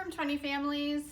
from 20 Families.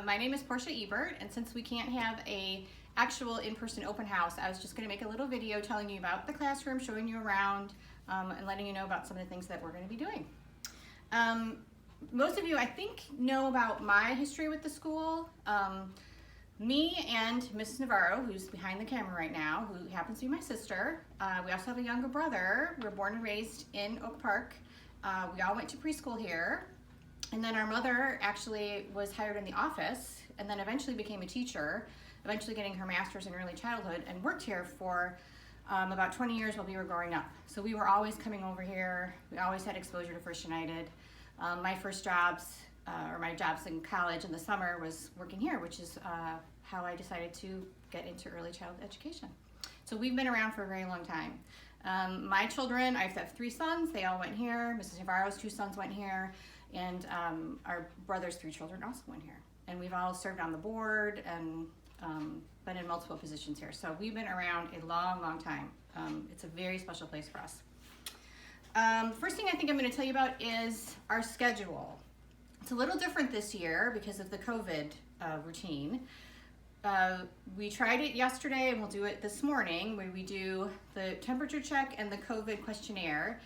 My name is Portia Ebert, and since we can't have a actual in-person open house, I was just going to make a little video telling you about the classroom, showing you around, and letting you know about some of the things that we're going to be doing. Most of you, I think, know about my history with the school. Me and Mrs. Navarro, who's behind the camera right now, who happens to be my sister. We also have a younger brother. We're born and raised in Oak Park. We all went to preschool here. And then our mother actually was hired in the office and then eventually became a teacher, eventually getting her master's in early childhood, and worked here for about 20 years while we were growing up. So we were always coming over here. We always had exposure to First United. My first jobs, or my jobs in college in the summer, was working here, which is how I decided to get into early childhood education. So we've been around for a very long time. My children, I have 3 sons, they all went here. Mrs. Navarro's 2 sons went here, and our brother's 3 children also went here. And we've all served on the board and been in multiple positions here. So we've been around a long, long time. It's a very special place for us. First thing I think I'm going to tell you about is our schedule. It's a little different this year because of the COVID routine. We tried it yesterday and we'll do it this morning, where we do the temperature check and the COVID questionnaire.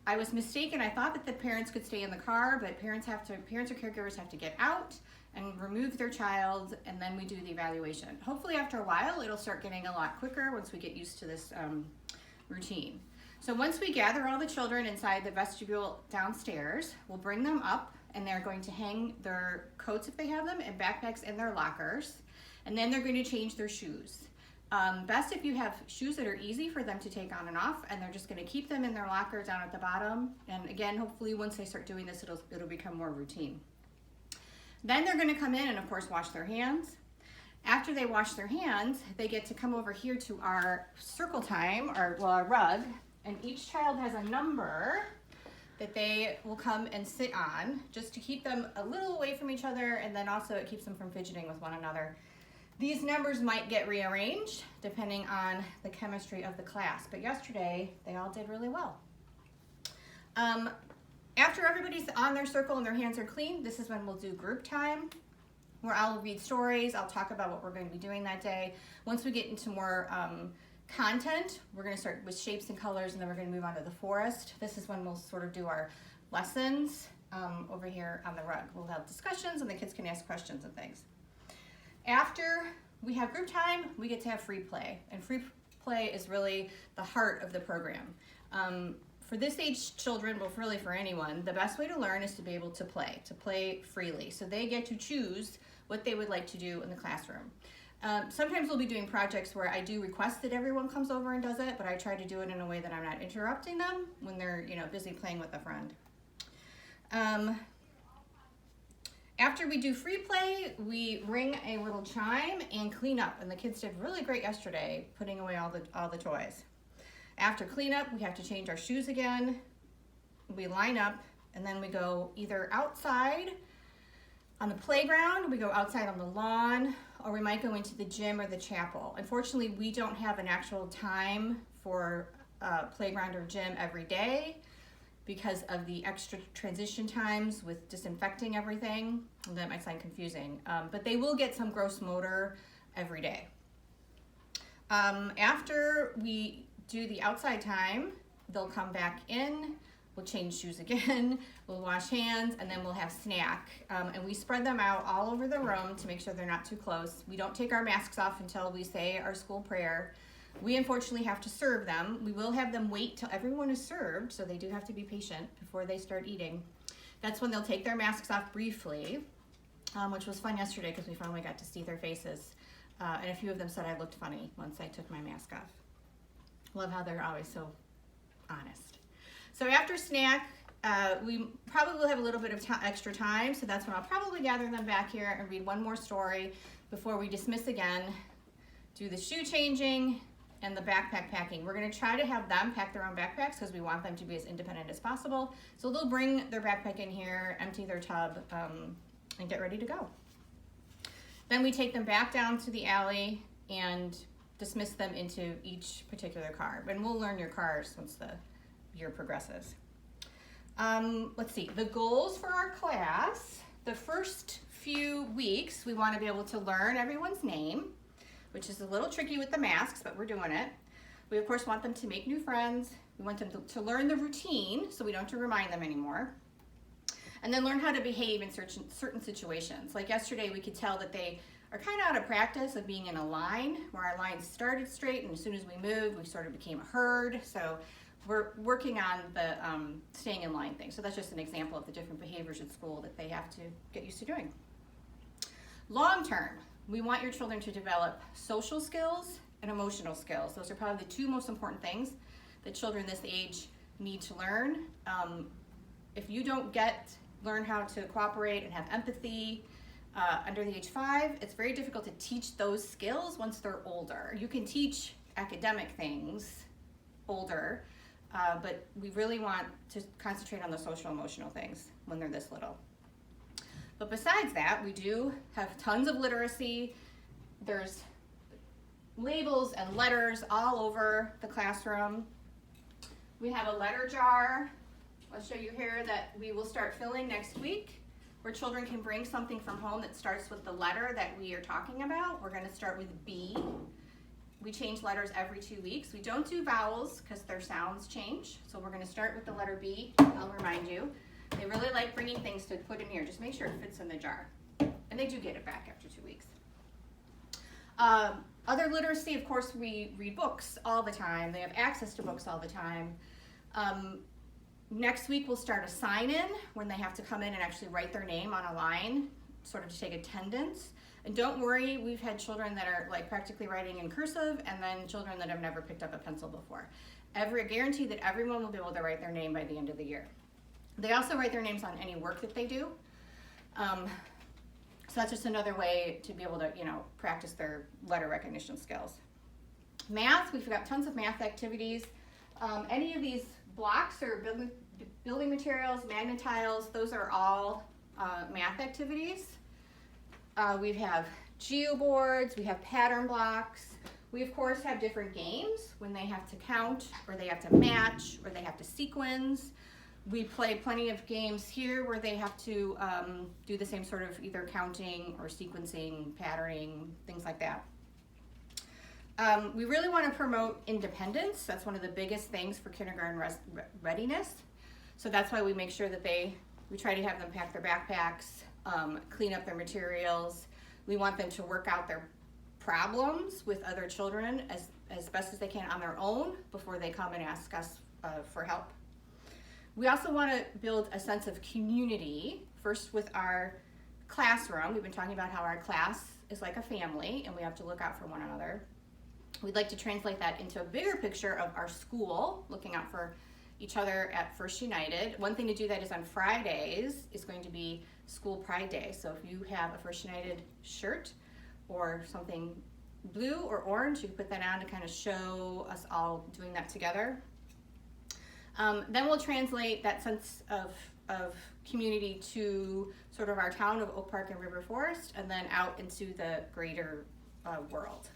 I was mistaken. I thought that the parents could stay in the car, but parents or caregivers have to get out and remove their child, and then we do the evaluation. Hopefully after a while it'll start getting a lot quicker once we get used to this routine. So once we gather all the children inside the vestibule downstairs, we'll bring them up, and they're going to hang their coats if they have them and backpacks in their lockers, and then they're going to change their shoes. Best if you have shoes that are easy for them to take on and off, and they're just going to keep them in their locker down at the bottom. And again, hopefully once they start doing this, it'll become more routine. Then they're going to come in and of course wash their hands. After they wash their hands, they get to come over here to our circle time, our rug, and each child has a number that they will come and sit on, just to keep them a little away from each other, and then also it keeps them from fidgeting with one another. These numbers might get rearranged depending on the chemistry of the class, but yesterday they all did really well. After everybody's on their circle and their hands are clean, this is when we'll do group time, where I'll read stories, I'll talk about what we're going to be doing that day. Once we get into more content, we're going to start with shapes and colors, and then we're going to move on to the forest. This is when we'll sort of do our lessons over here on the rug. We'll have discussions and the kids can ask questions and things. After we have group time, we get to have free play, and free play is really the heart of the program. For this age children, well, really for anyone, the best way to learn is to be able to play freely. So they get to choose what they would like to do in the classroom. Sometimes we'll be doing projects where I do request that everyone comes over and does it, but I try to do it in a way that I'm not interrupting them when they're busy playing with a friend. After we do free play, we ring a little chime and clean up, and the kids did really great yesterday putting away all the toys. After cleanup, we have to change our shoes again. We line up, and then we go either outside on the playground, we go outside on the lawn, or we might go into the gym or the chapel. Unfortunately, we don't have an actual time for playground or gym every day because of the extra transition times with disinfecting everything. And that might sound confusing, but they will get some gross motor every day. After we do the outside time, they'll come back in, we'll change shoes again, we'll wash hands, and then we'll have snack. And we spread them out all over the room to make sure they're not too close. We don't take our masks off until we say our school prayer. We unfortunately have to serve them. We will have them wait till everyone is served, so they do have to be patient before they start eating. That's when they'll take their masks off briefly, which was fun yesterday because we finally got to see their faces. And a few of them said I looked funny once I took my mask off. Love how they're always so honest. So after snack, we probably will have a little bit of extra time, so that's when I'll probably gather them back here and read one more story before we dismiss again, do the shoe changing and the backpack packing. We're going to try to have them pack their own backpacks because we want them to be as independent as possible. So they'll bring their backpack in here, empty their tub, and get ready to go. Then we take them back down to the alley and dismiss them into each particular car. And we'll learn your cars once the year progresses. Let's see, the goals for our class. The first few weeks, we want to be able to learn everyone's name, which is a little tricky with the masks, but we're doing it. We, of course, want them to make new friends. We want them to learn the routine, so we don't have to remind them anymore. And then learn how to behave in certain situations. Like yesterday, we could tell that they are kind of out of practice of being in a line, where our lines started straight, and as soon as we moved, we sort of became a herd. So we're working on the staying in line thing. So that's just an example of the different behaviors at school that they have to get used to doing. Long term, we want your children to develop social skills and emotional skills. Those are probably the two most important things that children this age need to learn. If you don't learn how to cooperate and have empathy under the age 5, it's very difficult to teach those skills once they're older. You can teach academic things older, but we really want to concentrate on the social emotional things when they're this little. But besides that, we do have tons of literacy. There's labels and letters all over the classroom. We have a letter jar. I'll show you here that we will start filling next week, where children can bring something from home that starts with the letter that we are talking about. We're going to start with B. We change letters every 2 weeks. We don't do vowels because their sounds change. So we're going to start with the letter B. I'll remind you. They really like bringing things to put in here. Just make sure it fits in the jar. And they do get it back after 2 weeks. Other literacy, of course, we read books all the time. They have access to books all the time. Next week we'll start a sign-in when they have to come in and actually write their name on a line, sort of to take attendance. And don't worry, we've had children that are like practically writing in cursive, and then children that have never picked up a pencil before. I guarantee that everyone will be able to write their name by the end of the year. They also write their names on any work that they do. So that's just another way to be able to, practice their letter recognition skills. Math, we've got tons of math activities. Any of these blocks or building materials, magnet tiles, those are all math activities. We have geoboards, we have pattern blocks. We, of course, have different games when they have to count, or they have to match, or they have to sequence. We play plenty of games here where they have to do the same sort of either counting or sequencing, patterning, things like that. We really want to promote independence. That's one of the biggest things for kindergarten readiness. So that's why we make sure that we try to have them pack their backpacks, clean up their materials. We want them to work out their problems with other children as best as they can on their own before they come and ask us for help. We also want to build a sense of community, first with our classroom. We've been talking about how our class is like a family and we have to look out for one another. We'd like to translate that into a bigger picture of our school, looking out for each other at First United. One thing to do that is on Fridays is going to be School Pride Day. So if you have a First United shirt or something blue or orange, you can put that on to kind of show us all doing that together. Then we'll translate that sense of community to sort of our town of Oak Park and River Forest, and then out into the greater world.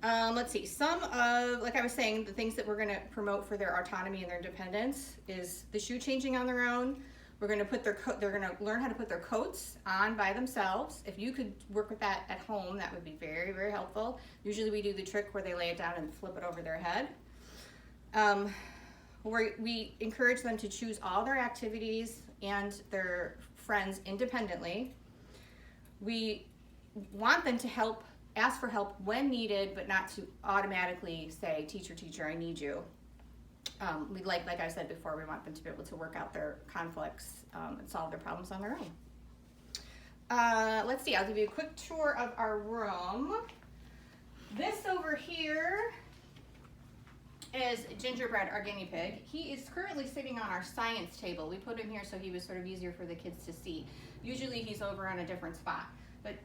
Let's see, some of, like I was saying, the things that we're going to promote for their autonomy and their independence is the shoe changing on their own. We're going to they're going to learn how to put their coats on by themselves. If you could work with that at home, that would be very, very helpful. Usually we do the trick where they lay it down and flip it over their head. We encourage them to choose all their activities and their friends independently. We want them to ask for help when needed, but not to automatically say, teacher, I need you. We'd like I said before, we want them to be able to work out their conflicts and solve their problems on their own. Let's see, I'll give you a quick tour of our room. This over here is Gingerbread, our guinea pig. He is currently sitting on our science table. We put him here so he was sort of easier for the kids to see. Usually he's over on a different spot. But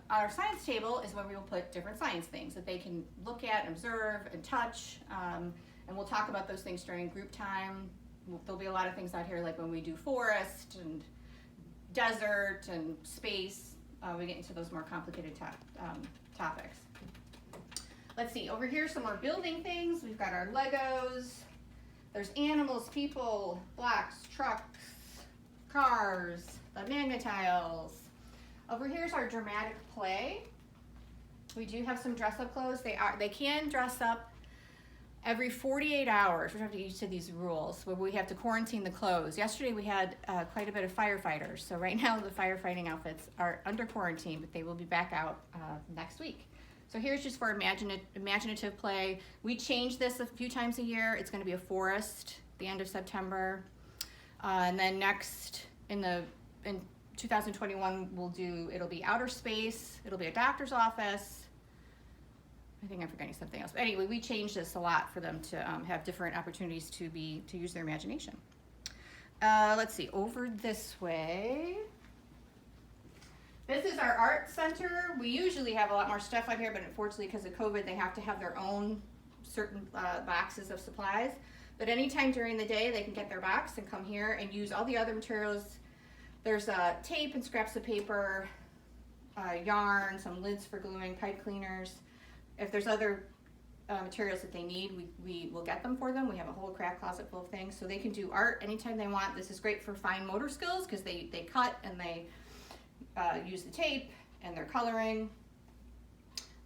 our science table is where we will put different science things that they can look at, and observe, and touch. And we'll talk about those things during group time. There'll be a lot of things out here like when we do forest and desert and space. We get into those more complicated topics. Let's see, over here some more building things. We've got our Legos. There's animals, people, blocks, trucks, cars, the Magna-Tiles. Over here's our dramatic play. We do have some dress-up clothes. They can dress up every 48 hours. We have to get used to these rules where we have to quarantine the clothes. Yesterday we had quite a bit of firefighters, so right now the firefighting outfits are under quarantine, but they will be back out next week. So here's just for imaginative play. We change this a few times a year. It's going to be a forest the end of September, and then next in 2021 it'll be outer space. It'll be a doctor's office. I think I'm forgetting something else. But anyway, we changed this a lot for them to have different opportunities to use their imagination. Let's see, over this way. This is our art center. We usually have a lot more stuff out here, but unfortunately because of COVID, they have to have their own certain boxes of supplies. But anytime during the day, they can get their box and come here and use all the other materials. There's tape and scraps of paper, yarn, some lids for gluing, pipe cleaners. If there's other materials that they need, we will get them for them. We have a whole craft closet full of things, so they can do art anytime they want. This is great for fine motor skills because they cut and they use the tape and they're coloring.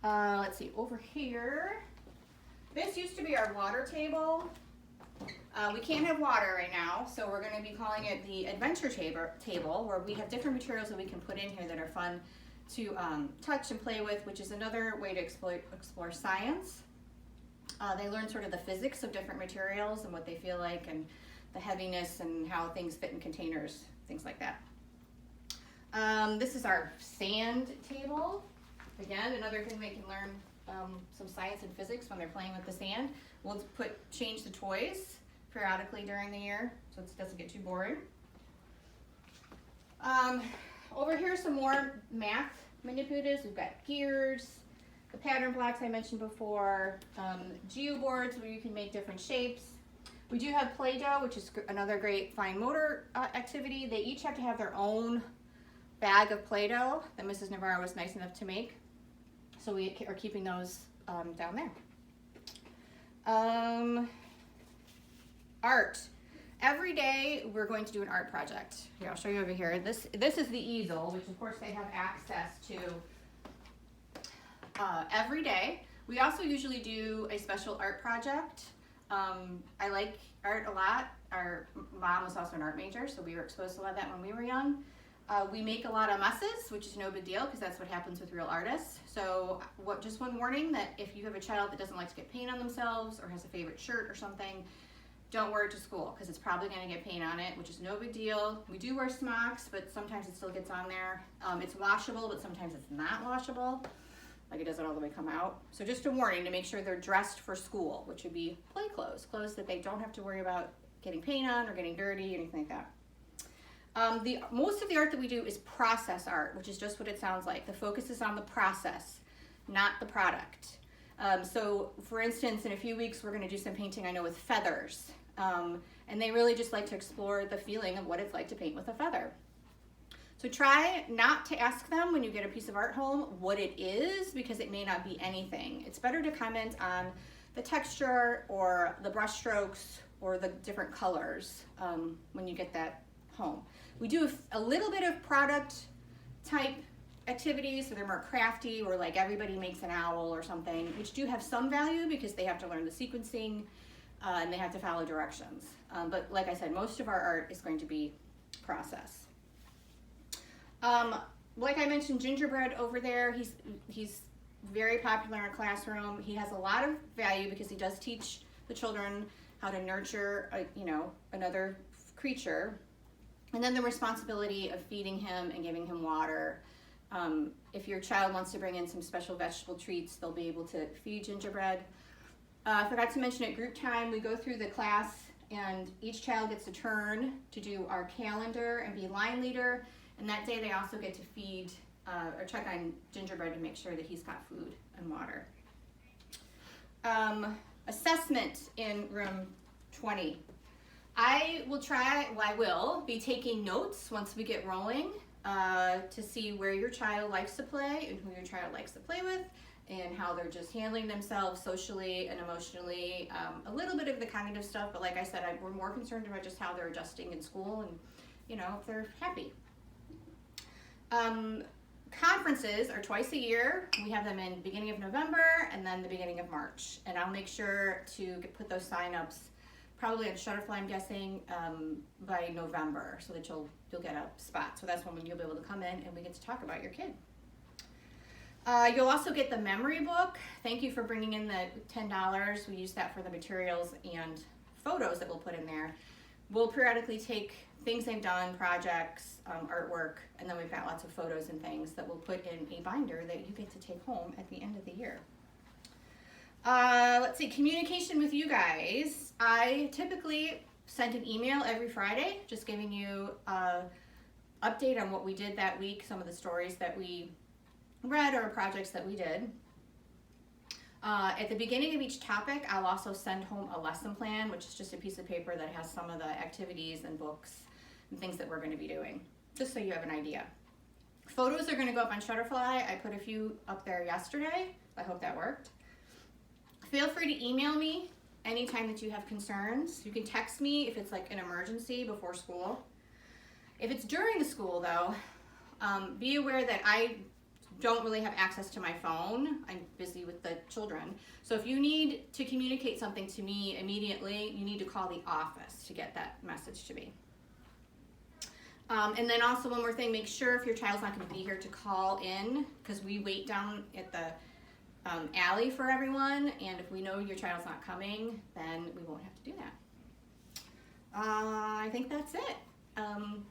Let's see, over here, this used to be our water table. We can't have water right now, so we're going to be calling it the adventure table, where we have different materials that we can put in here that are fun to touch and play with, which is another way to explore science. They learn sort of the physics of different materials and what they feel like and the heaviness and how things fit in containers, things like that. This is our sand table. Again, another thing they can learn some science and physics when they're playing with the sand. We'll change the toys periodically during the year so it doesn't get too boring. Over here, some more math manipulatives. We've got gears, the pattern blocks I mentioned before, geoboards where you can make different shapes. We do have Play-Doh, which is another great fine motor activity. They each have to have their own bag of Play-Doh that Mrs. Navarro was nice enough to make. So we are keeping those down there. Art. Every day we're going to do an art project. Here, I'll show you over here. This is the easel, which of course they have access to every day. We also usually do a special art project. I like art a lot. Our mom was also an art major, so we were exposed to a lot of that when we were young. We make a lot of messes, which is no big deal because that's what happens with real artists. So just one warning that if you have a child that doesn't like to get paint on themselves or has a favorite shirt or something, don't wear it to school because it's probably going to get paint on it, which is no big deal. We do wear smocks, but sometimes it still gets on there. It's washable, but sometimes it's not washable. Like it doesn't all the way come out. So just a warning to make sure they're dressed for school, which would be play clothes, clothes that they don't have to worry about getting paint on or getting dirty, anything like that. Most of the art that we do is process art, which is just what it sounds like. The focus is on the process, not the product. So for instance, in a few weeks, we're going to do some painting, I know, with feathers. And they really just like to explore the feeling of what it's like to paint with a feather. So try not to ask them when you get a piece of art home what it is, because it may not be anything. It's better to comment on the texture or the brush strokes or the different colors when you get that home. We do a little bit of product type activities, so they're more crafty, or like everybody makes an owl or something, which do have some value because they have to learn the sequencing and they have to follow directions. But like I said, most of our art is going to be process. Like I mentioned, gingerbread over there, he's very popular in our classroom. He has a lot of value because he does teach the children how to nurture another creature. And then the responsibility of feeding him and giving him water. If your child wants to bring in some special vegetable treats, they'll be able to feed gingerbread. I forgot to mention at group time, we go through the class and each child gets a turn to do our calendar and be line leader. And that day they also get to feed or check on gingerbread to make sure that he's got food and water. Assessment in room 20. I will be taking notes once we get rolling to see where your child likes to play and who your child likes to play with, and how they're just handling themselves socially and emotionally. A little bit of the cognitive stuff, but like I said, we're more concerned about just how they're adjusting in school and, you know, if they're happy. Conferences are twice a year. We have them in the beginning of November and then the beginning of March. And I'll make sure to put those sign-ups probably on Shutterfly, I'm guessing, by November, so that you'll get a spot. So that's when you'll be able to come in and we get to talk about your kid. You'll also get the memory book. Thank you for bringing in the $10. We use that for the materials and photos that we'll put in there. We'll periodically take things they've done, projects, artwork, and then we've got lots of photos and things that we'll put in a binder that you get to take home at the end of the year. Let's see, communication with you guys. I typically send an email every Friday, just giving you an update on what we did that week, some of the stories that we read or projects that we did. At the beginning of each topic, I'll also send home a lesson plan, which is just a piece of paper that has some of the activities and books and things that we're going to be doing, just so you have an idea. Photos are going to go up on Shutterfly. I put a few up there yesterday. I hope that worked. Feel free to email me anytime that you have concerns. You can text me if it's like an emergency before school. If it's during the school though, be aware that I don't really have access to my phone. I'm busy with the children. So if you need to communicate something to me immediately, you need to call the office to get that message to me. And then also one more thing, make sure if your child's not going to be here to call in, because we wait down at the alley for everyone, and if we know your child's not coming, then we won't have to do that. I think that's it.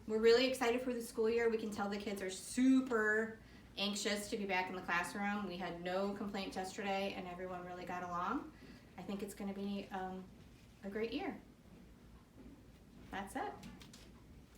We're really excited for the school year. We can tell the kids are super anxious to be back in the classroom. We had no complaints yesterday and everyone really got along. I think it's going to be a great year. That's it.